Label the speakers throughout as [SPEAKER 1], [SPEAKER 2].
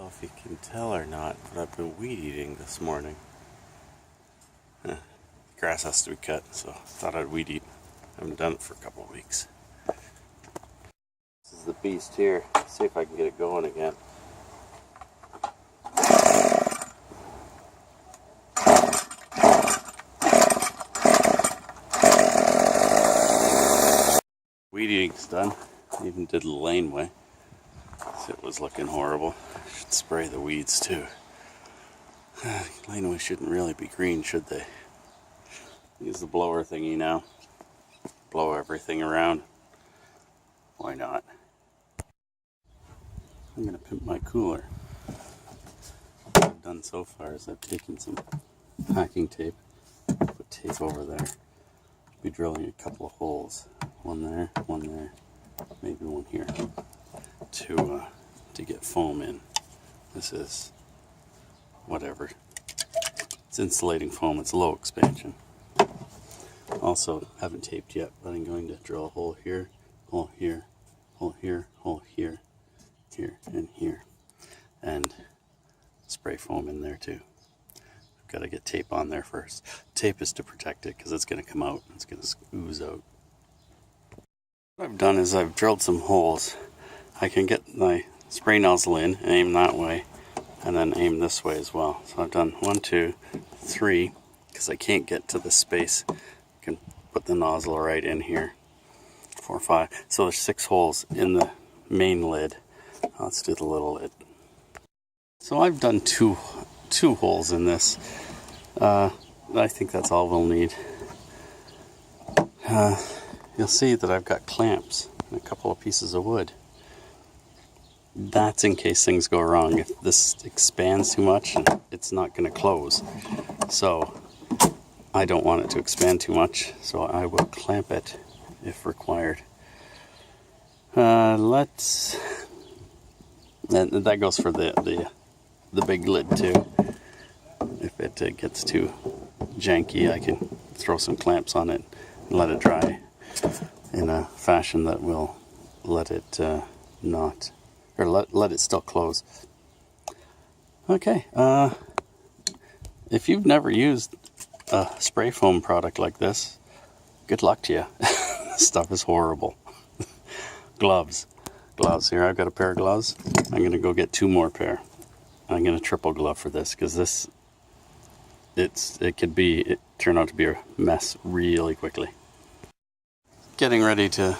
[SPEAKER 1] know if you can tell or not, but I've been weed eating this morning. Grass has to be cut, so I thought I'd weed eat. I haven't done it for a couple of weeks. This is the beast here. Let's see if I can get it going again. Weed eating's done. I even did the laneway. It was looking horrible. I should spray the weeds too. Laneway shouldn't really be green, should they? Use the blower thingy now. Blow everything around. Why not? I'm gonna pimp my cooler. What I've done so far is I've taken some packing tape, put tape over there. Be drilling a couple of holes. One there, maybe one here. To get foam in. This is whatever. It's insulating foam. It's low expansion. Also, haven't taped yet, but I'm going to drill a hole here, hole here, hole here, hole here, here, and here, and spray foam in there too. I've got to get tape on there first. Tape is to protect it because it's going to come out. It's going to ooze out. What I've done is I've drilled some holes. I can get my spray nozzle in and aim that way, and then aim this way as well. So I've done 1, 2, 3, because I can't get to the space. I can put the nozzle right in here. 4, 5. So there's 6 holes in the main lid. Let's do the little lid. So I've done two holes in this. I think that's all we'll need. You'll see that I've got clamps and a couple of pieces of wood. That's in case things go wrong. If this expands too much, it's not going to close. So I don't want it to expand too much, so I will clamp it if required. And that goes for the big lid too. If it gets too janky, I can throw some clamps on it and let it dry in a fashion that will let it let it still close. Okay, if you've never used a spray foam product like this, good luck to you. This stuff is horrible. Gloves. Here, I've got a pair of gloves. I'm going to go get 2 more pair. I'm going to triple glove for this because it could turn out to be a mess really quickly. Getting ready to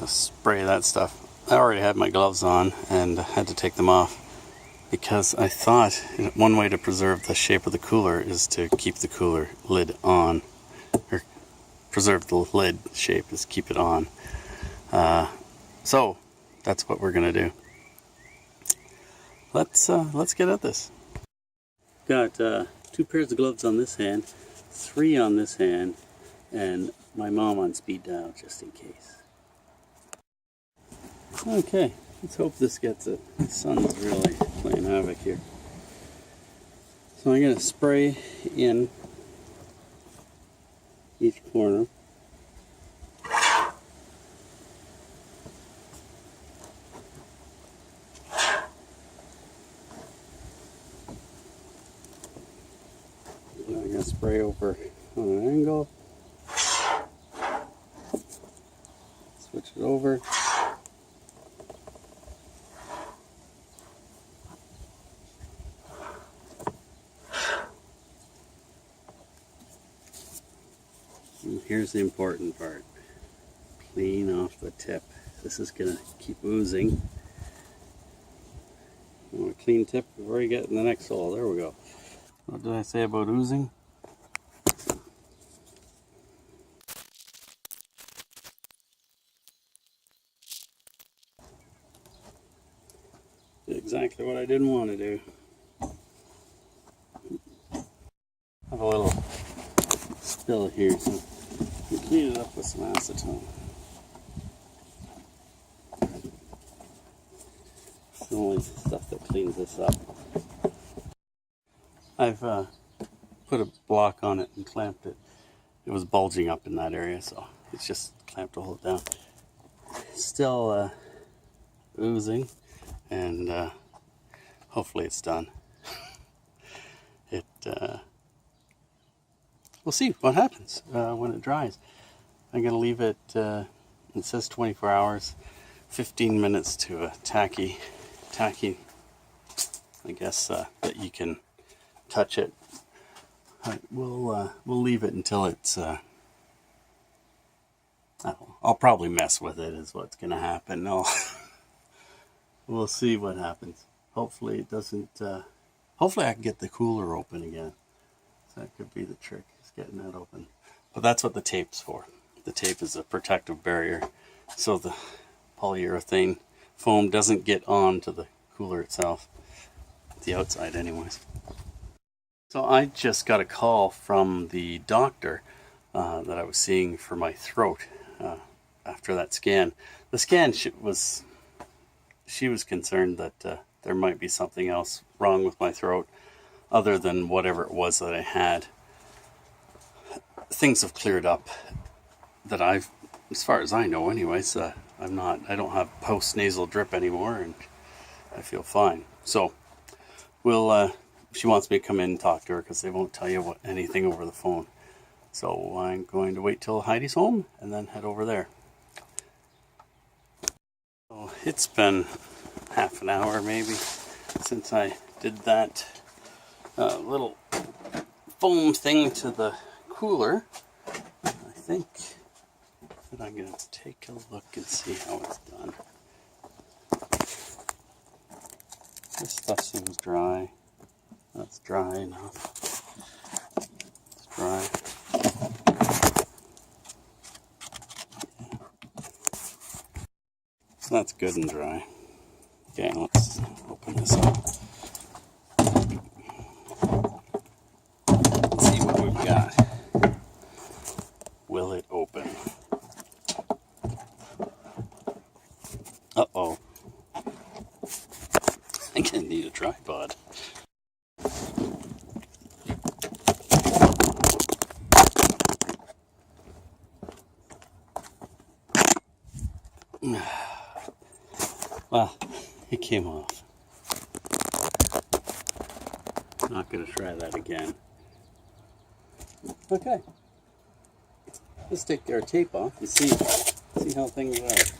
[SPEAKER 1] spray that stuff. I already had my gloves on and had to take them off because I thought one way to preserve the shape of the cooler is to keep the cooler lid on, or preserve the lid shape is keep it on. So that's what we're gonna do. Let's get at this. Got 2 pairs of gloves on this hand, 3 on this hand, and my mom on speed dial just in case. Okay, let's hope this gets it. The sun's really playing havoc here. So I'm going to spray in each corner. I'm going to spray over on an angle. Switch it over. And here's the important part. Clean off the tip. This is going to keep oozing. You want a clean tip before you get in the next hole. There we go. What did I say about oozing? Did exactly what I didn't want to do. Have a little spill here, so we clean it up with some acetone. It's the only stuff that cleans this up. I've put a block on it and clamped it. It was bulging up in that area, so it's just clamped to hold it down. Still oozing, and hopefully it's done. We'll see what happens when it dries. I'm going to leave it, it says 24 hours, 15 minutes to a tacky, I guess, that you can touch it. We'll leave it until it's, I'll probably mess with it is what's going to happen. We'll see what happens. Hopefully it doesn't, hopefully I can get the cooler open again. So that could be the trick, is getting that open. But that's what the tape's for. The tape is a protective barrier, so the polyurethane foam doesn't get onto the cooler itself, the outside anyways. So I just got a call from the doctor that I was seeing for my throat after that scan. The scan, she was concerned that there might be something else wrong with my throat other than whatever it was that I had. Things have cleared up that as far as I know anyways, I don't have post-nasal drip anymore, and I feel fine. So she wants me to come in and talk to her because they won't tell you anything over the phone. So I'm going to wait till Heidi's home and then head over there. So it's been half an hour maybe since I did that little foam thing to the cooler. I think that I'm going to take a look and see how it's done. This stuff seems dry. That's dry enough. It's dry. So that's good and dry. Okay, let's open this up. Let's see what we've got. Will it open? Uh-oh. I'm gonna need a tripod. Well, it came off. Not gonna try that again. Okay. Let's take our tape off and see how things are.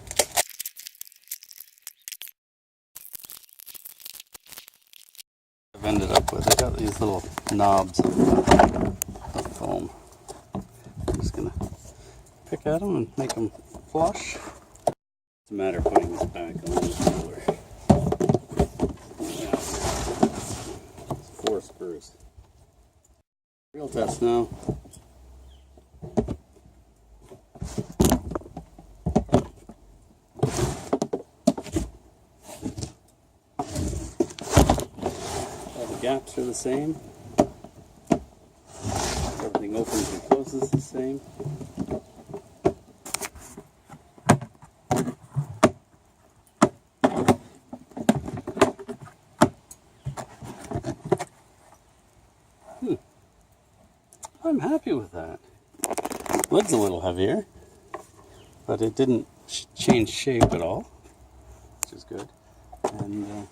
[SPEAKER 1] I've ended up with, I got these little knobs of foam. I'm just gonna pick at them and make them flush. It's a matter of putting this back on the cooler. Yeah. It's 4 screws. Real test now. Gaps are the same. Everything opens and closes the same. I'm happy with that. Lid's a little heavier, but it didn't change shape at all, which is good. And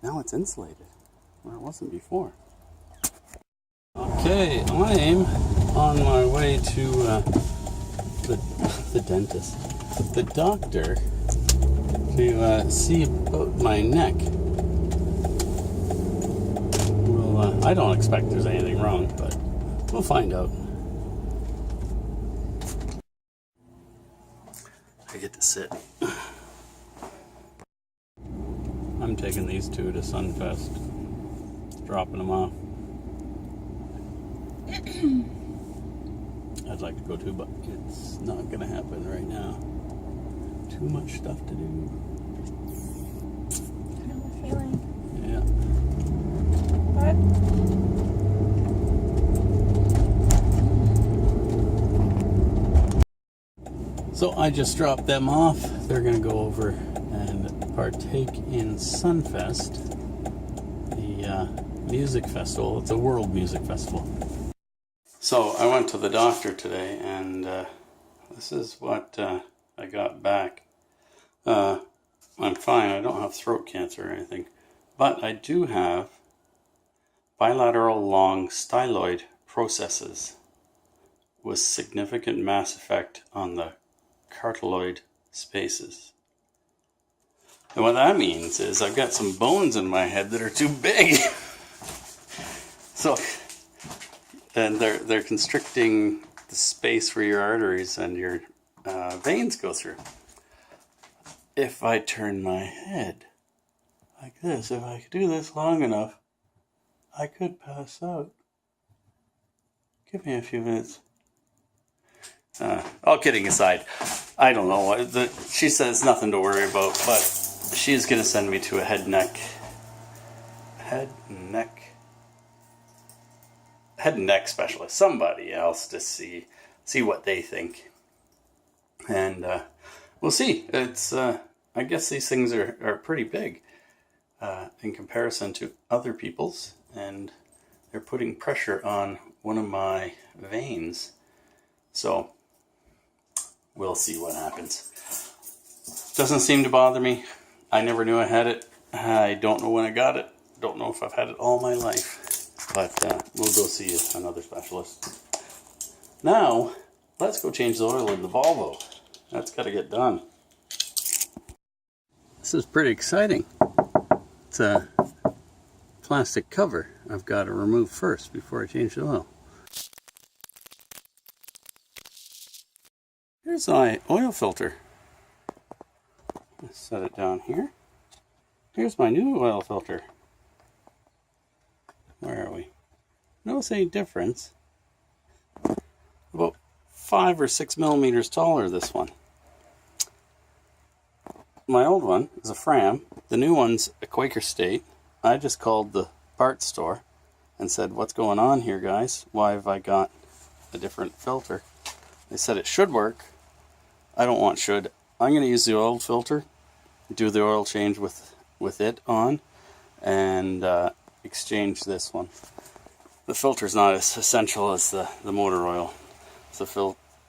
[SPEAKER 1] now it's insulated, where it wasn't before. Okay, I'm on my way to the dentist, the doctor, to see about my neck. Well, I don't expect there's anything wrong, but we'll find out. I get to sit. I'm taking these two to Sunfest, dropping them off. I'd like to go too, but it's not going to happen right now. Too much stuff to do.
[SPEAKER 2] I know the feeling.
[SPEAKER 1] Yeah.
[SPEAKER 2] What?
[SPEAKER 1] So I just dropped them off. They're going to go over and partake in Sunfest, the music festival. It's a world music festival. So I went to the doctor today, and this is what I got back. I'm fine. I don't have throat cancer or anything. But I do have bilateral long styloid processes with significant mass effect on the cartiloid spaces. And what that means is I've got some bones in my head that are too big. So, and they're constricting the space where your arteries and your veins go through. If I turn my head like this, if I could do this long enough, I could pass out. Give me a few minutes. All kidding aside, I don't know. She says nothing to worry about, but she's going to send me to a head and neck specialist, somebody else, to see what they think. And we'll see. It's I guess these things are pretty big in comparison to other people's, and they're putting pressure on one of my veins. So we'll see what happens. Doesn't seem to bother me. I never knew I had it. I don't know when I got it. Don't know if I've had it all my life. But we'll go see another specialist. Now, let's go change the oil in the Volvo. That's got to get done. This is pretty exciting. It's a plastic cover I've got to remove first before I change the oil. Here's my oil filter. Let's set it down here. Here's my new oil filter. Where are we? Notice any difference? About 5 or 6 millimeters taller, this one. My old one is a Fram. The new one's a Quaker State. I just called the parts store and said, what's going on here, guys? Why have I got a different filter? They said it should work. I don't want should. I'm going to use the oil filter, do the oil change with it on, and exchange this one. The filter's not as essential as the motor oil.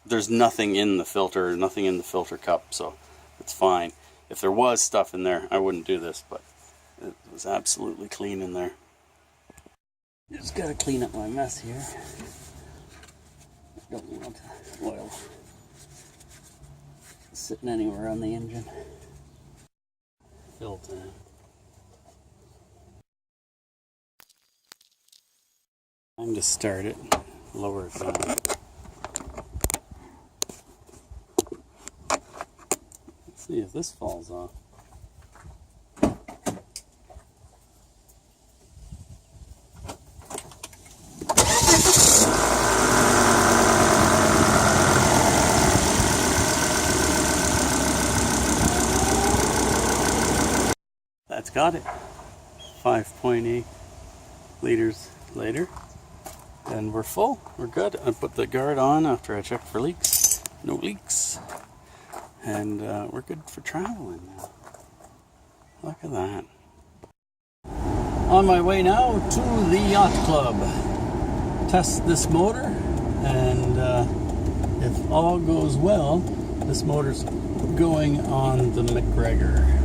[SPEAKER 1] There's nothing in the filter, nothing in the filter cup, so it's fine. If there was stuff in there, I wouldn't do this, but it was absolutely clean in there. Just gotta clean up my mess here. I don't want oil sitting anywhere on the engine. Filled in. Time to start it. Lower it down. Let's see if this falls off. That's got it. 5.8 liters later. And we're full. We're good. I put the guard on after I checked for leaks. No leaks. And we're good for traveling now. Look at that. On my way now to the yacht club. Test this motor, and if all goes well, this motor's going on the McGregor.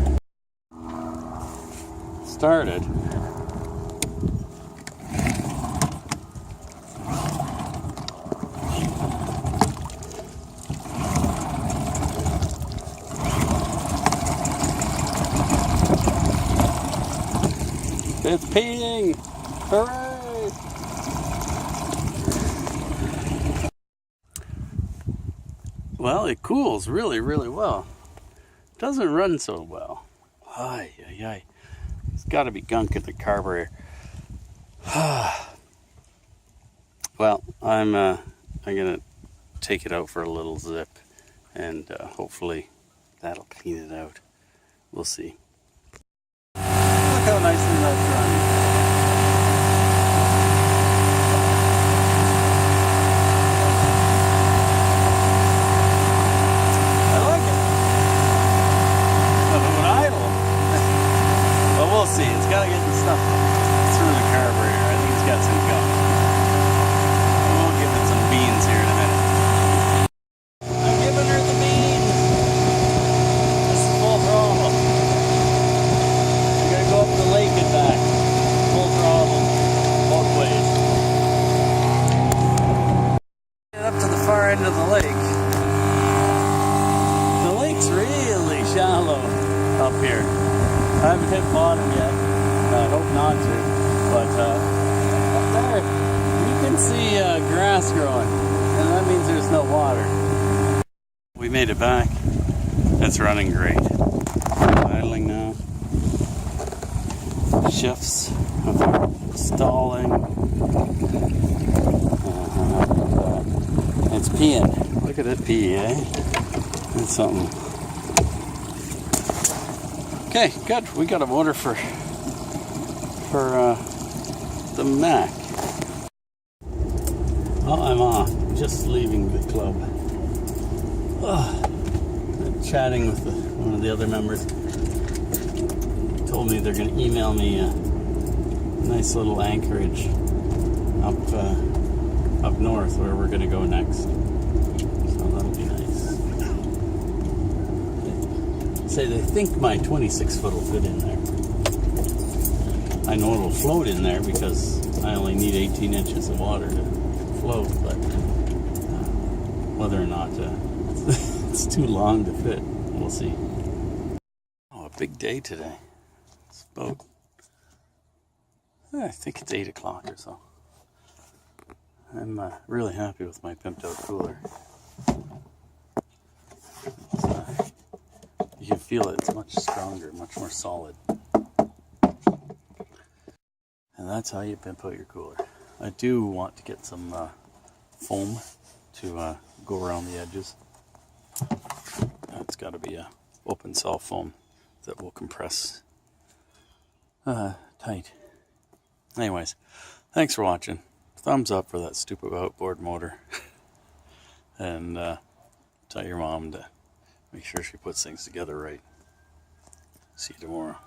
[SPEAKER 1] Started. It's peeing! Hooray! Well, it cools really, really well. Doesn't run so well. Ay, ay, ay. It's got to be gunk in the carburetor. Well, I'm gonna take it out for a little zip, and hopefully that'll clean it out. We'll see. Look how nicely that's running. I like it. Nothing but idle. But we'll see. It's got to get the stuff through the carburetor. I think it's got some gunk. We'll give it some beans here in a minute. I'm giving her the bean. This is full throttle. Go up the lake and back. bottom yet. I hope not to. But up there, you can see grass growing, and that means there's no water. We made it back. It's running great. Idling now. Shifts of stalling. It's peeing. Look at it pee, eh? That's something. Okay, good. We got a motor for the Mac. Well, I'm off. Just leaving the club. Chatting with one of the other members. Told me they're going to email me a nice little anchorage up north where we're going to go next. So that'll be nice. They say they think my 26-foot will fit in there. I know it'll float in there because I only need 18 inches of water to float, but whether or not it's too long to fit, we'll see. Oh, a big day today. It's about, I think it's 8 o'clock or so. I'm really happy with my pimped out cooler. You can feel it, it's much stronger, much more solid. And that's how you pimp out your cooler. I do want to get some foam to go around the edges. It's got to be a open cell foam that will compress tight. Anyways, thanks for watching. Thumbs up for that stupid outboard motor. And tell your mom to make sure she puts things together right. See you tomorrow.